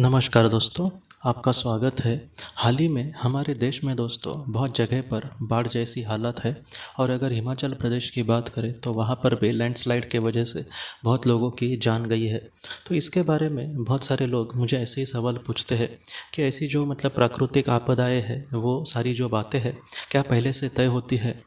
नमस्कार दोस्तों, आपका स्वागत है। हाल ही में हमारे देश में दोस्तों बहुत जगह पर बाढ़ जैसी हालत है। और अगर हिमाचल प्रदेश की बात करें तो वहाँ पर भी लैंडस्लाइड के वजह से बहुत लोगों की जान गई है। तो इसके बारे में बहुत सारे लोग मुझे ऐसे ही सवाल पूछते हैं कि ऐसी जो प्राकृतिक आपदाएं हैं वो सारी जो बातें हैं क्या पहले से तय होती है।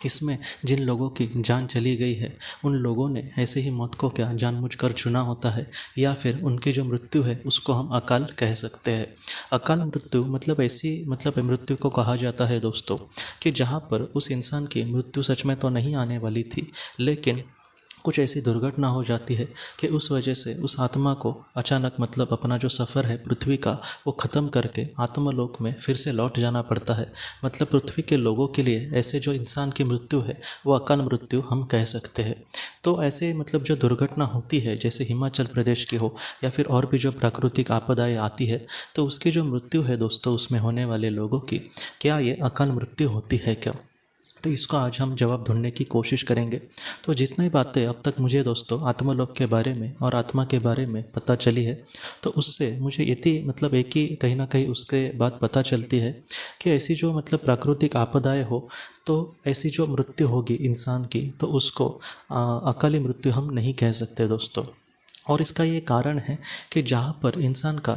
इसमें जिन लोगों की जान चली गई है उन लोगों ने ऐसे ही मौत को क्या जानबूझकर चुना होता है, या फिर उनकी जो मृत्यु है उसको हम अकाल कह सकते हैं। अकाल मृत्यु ऐसी मृत्यु को कहा जाता है दोस्तों कि जहाँ पर उस इंसान की मृत्यु सच में तो नहीं आने वाली थी, लेकिन कुछ ऐसी दुर्घटना हो जाती है कि उस वजह से उस आत्मा को अचानक अपना जो सफ़र है पृथ्वी का वो ख़त्म करके आत्मलोक में फिर से लौट जाना पड़ता है। पृथ्वी के लोगों के लिए ऐसे जो इंसान की मृत्यु है वो अकाल मृत्यु हम कह सकते हैं। तो ऐसे जो दुर्घटना होती है जैसे हिमाचल प्रदेश की हो या फिर और भी जो प्राकृतिक आपदाएं आती है, तो उसकी जो मृत्यु है दोस्तों उसमें होने वाले लोगों की, क्या ये अकाल मृत्यु होती है क्या? तो इसको आज हम जवाब ढूंढने की कोशिश करेंगे। तो जितनी बातें अब तक मुझे दोस्तों आत्मलोक के बारे में और आत्मा के बारे में पता चली है, तो उससे मुझे यति एक ही कहीं ना कहीं उसके बाद पता चलती है कि ऐसी जो प्राकृतिक आपदाएं हो तो ऐसी जो मृत्यु होगी इंसान की तो उसको अकाली मृत्यु हम नहीं कह सकते दोस्तों। और इसका ये कारण है कि जहाँ पर इंसान का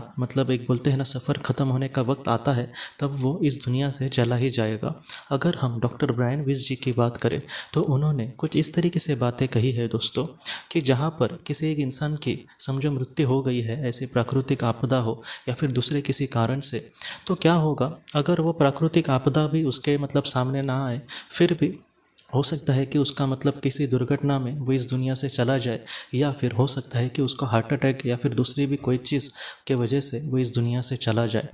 एक बोलते हैं ना सफ़र ख़त्म होने का वक्त आता है तब वो इस दुनिया से चला ही जाएगा। अगर हम डॉक्टर ब्रायन विस जी की बात करें तो उन्होंने कुछ इस तरीके से बातें कही है दोस्तों कि जहाँ पर किसी एक इंसान की समझो मृत्यु हो गई है ऐसी प्राकृतिक आपदा हो या फिर दूसरे किसी कारण से, तो क्या होगा अगर वो प्राकृतिक आपदा भी उसके सामने ना आए, फिर भी हो सकता है कि उसका किसी दुर्घटना में वो इस दुनिया से चला जाए, या फिर हो सकता है कि उसको हार्ट अटैक या फिर दूसरी भी कोई चीज़ के वजह से वो इस दुनिया से चला जाए।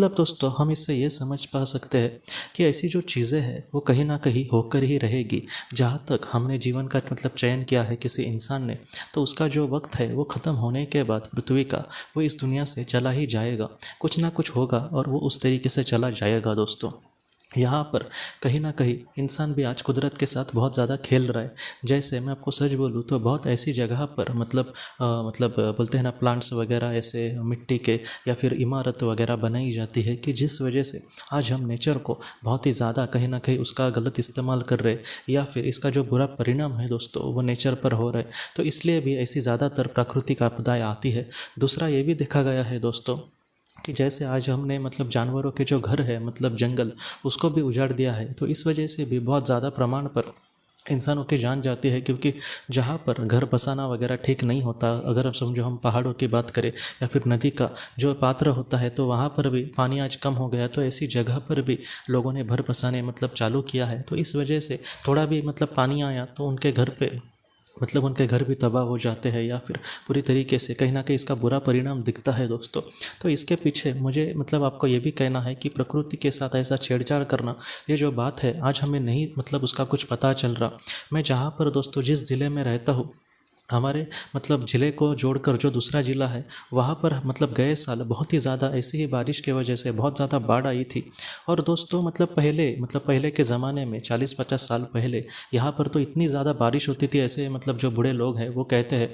दोस्तों हम इससे ये समझ पा सकते हैं कि ऐसी जो चीज़ें हैं वो कहीं ना कहीं होकर ही रहेगी। जहाँ तक हमने जीवन का चयन किया है किसी इंसान ने, तो उसका जो वक्त है वो ख़त्म होने के बाद पृथ्वी का वो इस दुनिया से चला ही जाएगा। कुछ ना कुछ होगा और वो उस तरीके से चला जाएगा दोस्तों। यहाँ पर कहीं ना कहीं इंसान भी आज कुदरत के साथ बहुत ज़्यादा खेल रहा है। जैसे मैं आपको सच बोलूँ तो बहुत ऐसी जगह पर बोलते हैं ना प्लांट्स वगैरह ऐसे मिट्टी के या फिर इमारत वगैरह बनाई जाती है कि जिस वजह से आज हम नेचर को बहुत ही ज़्यादा कहीं ना कहीं उसका गलत इस्तेमाल कर रहे हैं, या फिर इसका जो बुरा परिणाम है दोस्तों वो नेचर पर हो रहा है। तो इसलिए भी ऐसी ज़्यादातर प्राकृतिक आपदाएँ आती है। दूसरा ये भी देखा गया है दोस्तों कि जैसे आज हमने जानवरों के जो घर है जंगल उसको भी उजाड़ दिया है, तो इस वजह से भी बहुत ज़्यादा प्रमाण पर इंसानों की जान जाती है। क्योंकि जहाँ पर घर बसाना वगैरह ठीक नहीं होता, अगर समझो हम पहाड़ों की बात करें या फिर नदी का जो पात्र होता है तो वहाँ पर भी पानी आज कम हो गया, तो ऐसी जगह पर भी लोगों ने घर बसाने चालू किया है। तो इस वजह से थोड़ा भी पानी आया तो उनके घर पे उनके घर भी तबाह हो जाते हैं, या फिर पूरी तरीके से कहीं ना कहीं इसका बुरा परिणाम दिखता है दोस्तों। तो इसके पीछे मुझे आपको ये भी कहना है कि प्रकृति के साथ ऐसा छेड़छाड़ करना, ये जो बात है आज हमें नहीं उसका कुछ पता चल रहा। मैं जहाँ पर दोस्तों जिस ज़िले में रहता हूँ, हमारे ज़िले को जोड़कर जो दूसरा ज़िला है वहाँ पर गए साल बहुत ही ज़्यादा ऐसी ही बारिश के वजह से बहुत ज़्यादा बाढ़ आई थी। और दोस्तों पहले के ज़माने में 40-50 साल पहले यहाँ पर तो इतनी ज़्यादा बारिश होती थी। ऐसे जो बूढ़े लोग हैं वो कहते हैं,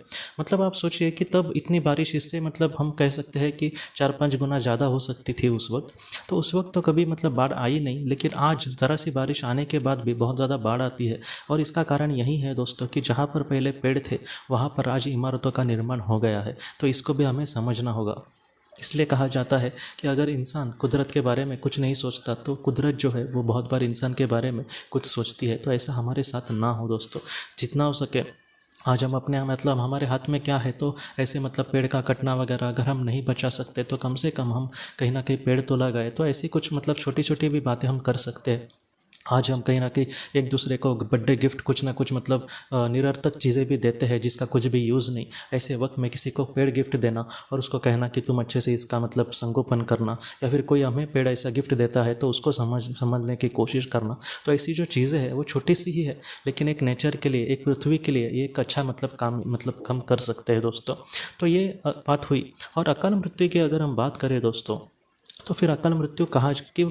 आप सोचिए कि तब इतनी बारिश, इससे हम कह सकते हैं कि 4-5 गुना ज़्यादा हो सकती थी उस वक्त। तो उस वक्त तो कभी बाढ़ आई नहीं, लेकिन आज ज़रा सी बारिश आने के बाद भी बहुत ज़्यादा बाढ़ आती है। और इसका कारण यही है दोस्तों कि जहाँ पर पहले पेड़ थे वहाँ पर आज इमारतों का निर्माण हो गया है। तो इसको भी हमें समझना होगा। इसलिए कहा जाता है कि अगर इंसान कुदरत के बारे में कुछ नहीं सोचता तो कुदरत जो है वो बहुत बार इंसान के बारे में कुछ सोचती है। तो ऐसा हमारे साथ ना हो दोस्तों। जितना हो सके आज हम अपने हमारे हाथ में क्या है, तो ऐसे पेड़ का कटना वगैरह अगर हम नहीं बचा सकते तो कम से कम हम कहीं ना कहीं पेड़ तो लगाए। तो ऐसी कुछ छोटी छोटी भी बातें हम कर सकते हैं। आज हम कहीं ना कहीं एक दूसरे को बर्थडे गिफ्ट कुछ ना कुछ निरर्थक चीज़ें भी देते हैं जिसका कुछ भी यूज़ नहीं। ऐसे वक्त में किसी को पेड़ गिफ्ट देना और उसको कहना कि तुम अच्छे से इसका संगोपन करना, या फिर कोई हमें पेड़ ऐसा गिफ्ट देता है तो उसको समझने की कोशिश करना। तो ऐसी जो चीज़ें हैं वो छोटी सी ही है, लेकिन एक नेचर के लिए, एक पृथ्वी के लिए ये एक अच्छा काम हम कर सकते हैं दोस्तों। तो ये बात हुई। और अकाल मृत्यु की अगर हम बात करें दोस्तों तो फिर अकाल मृत्यु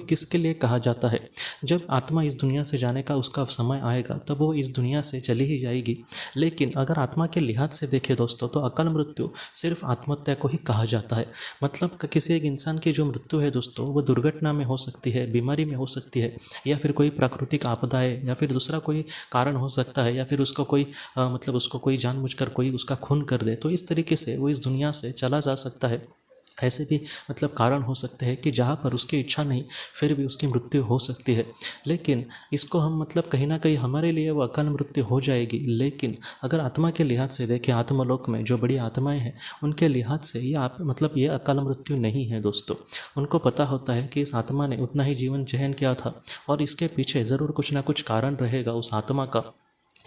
किसके लिए कहा जाता है? जब आत्मा इस दुनिया से जाने का उसका समय आएगा तब वो इस दुनिया से चली ही जाएगी। लेकिन अगर आत्मा के लिहाज से देखें दोस्तों, तो अकाल मृत्यु सिर्फ आत्महत्या को ही कहा जाता है। मतलब किसी एक इंसान की जो मृत्यु है दोस्तों, वो दुर्घटना में हो सकती है, बीमारी में हो सकती है, या फिर कोई प्राकृतिक आपदा है, या फिर दूसरा कोई कारण हो सकता है, या फिर उसको कोई मतलब उसको कोई जानबूझकर कोई उसका खून कर दे, तो इस तरीके से वो इस दुनिया से चला जा सकता है। ऐसे भी मतलब कारण हो सकते हैं कि जहाँ पर उसकी इच्छा नहीं फिर भी उसकी मृत्यु हो सकती है। लेकिन इसको हम मतलब कहीं ना कहीं हमारे लिए वो अकाल मृत्यु हो जाएगी। लेकिन अगर आत्मा के लिहाज से देखें, आत्मलोक में जो बड़ी आत्माएं हैं उनके लिहाज से ये अकाल मृत्यु नहीं है दोस्तों। उनको पता होता है कि इस आत्मा ने उतना ही जीवन जहन किया था और इसके पीछे ज़रूर कुछ ना कुछ कारण रहेगा उस आत्मा का,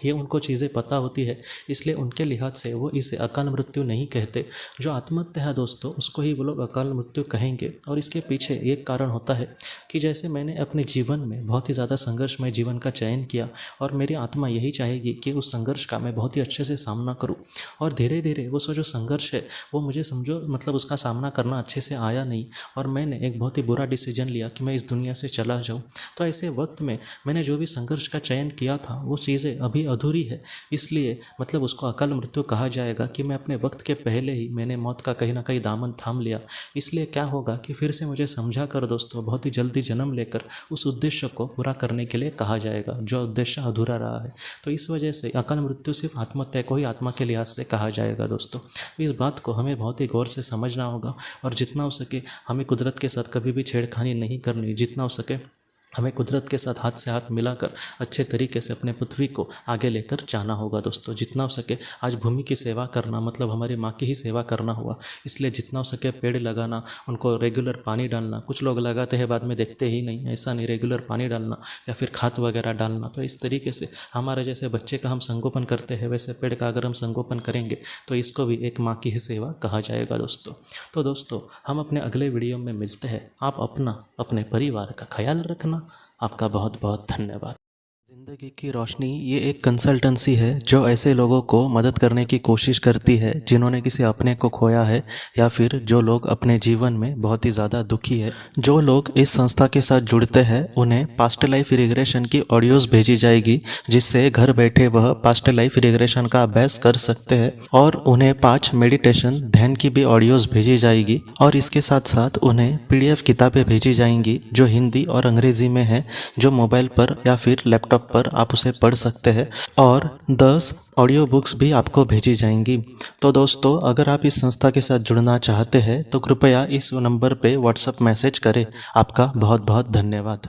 ये उनको चीज़ें पता होती है। इसलिए उनके लिहाज से वो इसे अकाल मृत्यु नहीं कहते। जो आत्महत्या है दोस्तों, उसको ही वो लोग अकाल मृत्यु कहेंगे। और इसके पीछे एक कारण होता है कि जैसे मैंने अपने जीवन में बहुत ही ज़्यादा संघर्षमय जीवन का चयन किया और मेरी आत्मा यही चाहेगी कि उस संघर्ष का मैं बहुत ही अच्छे से सामना करूँ, और धीरे धीरे वो जो संघर्ष है वो मुझे समझो मतलब उसका सामना करना अच्छे से आया नहीं, और मैंने एक बहुत ही बुरा डिसीजन लिया कि मैं इस दुनिया से चला जाऊँ। तो ऐसे वक्त में मैंने जो भी संघर्ष का चयन किया था वो चीज़ें अभी अधूरी है, इसलिए मतलब उसको अकाल मृत्यु कहा जाएगा कि मैं अपने वक्त के पहले ही मैंने मौत का कहीं ना कहीं दामन थाम लिया। इसलिए क्या होगा कि फिर से मुझे समझा कर दोस्तों बहुत ही जल्दी जन्म लेकर उस उद्देश्य को पूरा करने के लिए कहा जाएगा जो उद्देश्य अधूरा रहा है। तो इस वजह से अकाल मृत्यु सिर्फ आत्महत्या को ही आत्मा के लिहाज से कहा जाएगा दोस्तों। तो इस बात को हमें बहुत ही गौर से समझना होगा, और जितना हो सके हमें कुदरत के साथ कभी भी छेड़खानी नहीं करनी। जितना हो सके हमें कुदरत के साथ हाथ से हाथ मिलाकर अच्छे तरीके से अपने पृथ्वी को आगे लेकर जाना होगा दोस्तों। जितना हो सके आज भूमि की सेवा करना मतलब हमारी माँ की ही सेवा करना हुआ, इसलिए जितना हो सके पेड़ लगाना, उनको रेगुलर पानी डालना। कुछ लोग लगाते हैं बाद में देखते ही नहीं, ऐसा नहीं, रेगुलर पानी डालना या फिर खाद वगैरह डालना। तो इस तरीके से हमारे जैसे बच्चे का हम संगोपन करते हैं, वैसे पेड़ का अगर हम संगोपन करेंगे तो इसको भी एक माँ की ही सेवा कहा जाएगा दोस्तों। तो दोस्तों हम अपने अगले वीडियो में मिलते हैं। आप अपना अपने परिवार का ख्याल रखना। आपका बहुत बहुत धन्यवाद। ज़िंदगी की रोशनी ये एक कंसल्टेंसी है जो ऐसे लोगों को मदद करने की कोशिश करती है जिन्होंने किसी अपने को खोया है, या फिर जो लोग अपने जीवन में बहुत ही ज़्यादा दुखी है। जो लोग इस संस्था के साथ जुड़ते हैं उन्हें पास्ट लाइफ रिग्रेशन की ऑडियोज़ भेजी जाएगी, जिससे घर बैठे वह पास्ट लाइफ रिग्रेशन का अभ्यास कर सकते हैं। और उन्हें 5 मेडिटेशन ध्यान की भी ऑडियोज़ भेजी जाएगी, और इसके साथ साथ उन्हें PDF किताबें भेजी जाएंगी जो हिंदी और अंग्रेज़ी में है, जो मोबाइल पर या फिर लैपटॉप पर आप उसे पढ़ सकते हैं। और 10 ऑडियो बुक्स भी आपको भेजी जाएंगी। तो दोस्तों अगर आप इस संस्था के साथ जुड़ना चाहते हैं तो कृपया इस नंबर पे व्हाट्सएप मैसेज करें। आपका बहुत बहुत धन्यवाद।